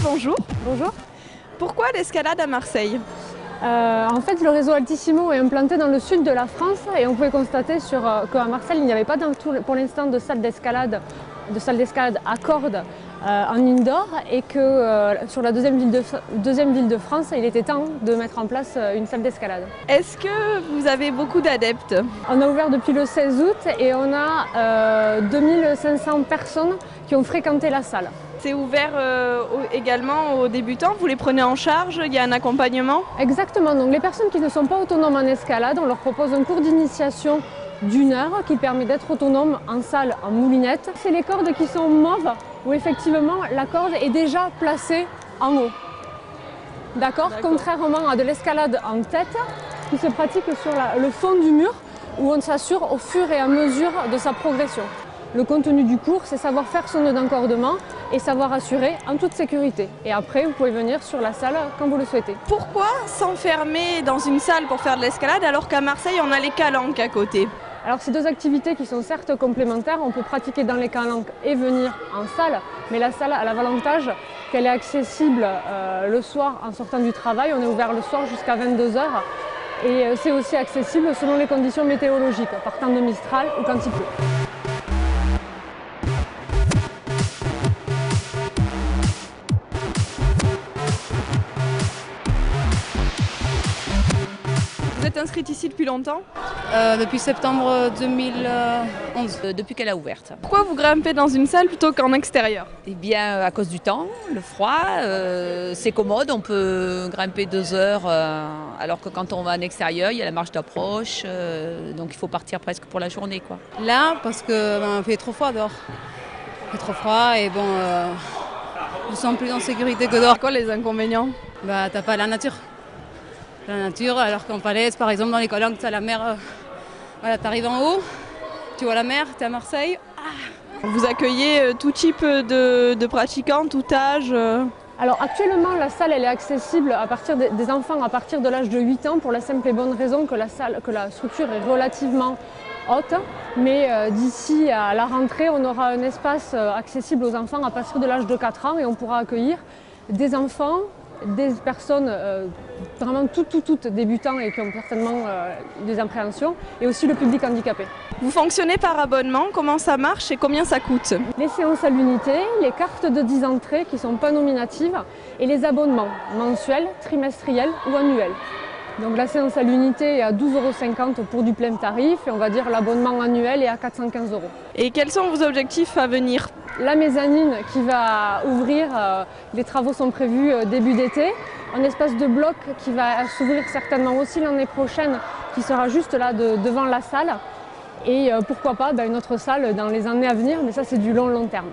bonjour. Bonjour. Pourquoi l'escalade à Marseille? En fait, le réseau Altissimo est implanté dans le sud de la France et on pouvait constater qu'à Marseille, il n'y avait pas pour l'instant de salle d'escalade à cordes en indoor et que sur la deuxième ville de France, il était temps de mettre en place une salle d'escalade. Est-ce que vous avez beaucoup d'adeptes? On a ouvert depuis le 16 août et on a 2500 personnes qui ont fréquenté la salle. C'est ouvert également aux débutants, vous les prenez en charge, il y a un accompagnement? Exactement, donc les personnes qui ne sont pas autonomes en escalade, on leur propose un cours d'initiation d'1 heure qui permet d'être autonome en salle, en moulinette. C'est les cordes qui sont mauves où effectivement la corde est déjà placée en haut. D'accord. Contrairement à de l'escalade en tête qui se pratique sur le fond du mur où on s'assure au fur et à mesure de sa progression. Le contenu du cours, c'est savoir faire son nœud d'encordement et savoir assurer en toute sécurité. Et après, vous pouvez venir sur la salle quand vous le souhaitez. Pourquoi s'enfermer dans une salle pour faire de l'escalade alors qu'à Marseille, on a les calanques à côté? Alors, c'est deux activités qui sont certes complémentaires. On peut pratiquer dans les calanques et venir en salle. Mais la salle a l'avantage qu'elle est accessible le soir en sortant du travail. On est ouvert le soir jusqu'à 22 h. Et c'est aussi accessible selon les conditions météorologiques, par temps de Mistral ou quand il pleut. Vous êtes inscrite ici depuis longtemps? Depuis septembre 2011, depuis qu'elle a ouverte. Pourquoi vous grimpez dans une salle plutôt qu'en extérieur? Eh bien, à cause du temps, le froid, c'est commode, on peut grimper 2 heures, alors que quand on va en extérieur, il y a la marche d'approche, donc il faut partir presque pour la journée, quoi. Là, parce que fait trop froid dehors. Il fait trop froid et bon, je me sens plus en sécurité que dehors. Quoi les inconvénients? Bah, t'as pas la nature. La nature, alors qu'en falaise, par exemple, dans les calanques, t'as la mer. Voilà, t'arrives en haut, tu vois la mer, t'es à Marseille. Vous accueillez tout type de pratiquants, tout âge? Alors actuellement, la salle elle est accessible à partir des enfants à partir de l'âge de 8 ans pour la simple et bonne raison que la structure est relativement haute. Mais d'ici à la rentrée, on aura un espace accessible aux enfants à partir de l'âge de 4 ans et on pourra accueillir des enfants, des personnes vraiment toutes débutants et qui ont certainement des appréhensions, et aussi le public handicapé. Vous fonctionnez par abonnement, comment ça marche et combien ça coûte? Les séances à l'unité, les cartes de 10 entrées qui sont pas nominatives et les abonnements mensuels, trimestriels ou annuels. Donc la séance à l'unité est à 12,50 € pour du plein tarif et on va dire l'abonnement annuel est à 415 €. Et quels sont vos objectifs à venir? La mezzanine qui va ouvrir, les travaux sont prévus début d'été. Un espace de bloc qui va s'ouvrir certainement aussi l'année prochaine, qui sera juste là devant la salle. Et pourquoi pas une autre salle dans les années à venir, mais ça c'est du long terme.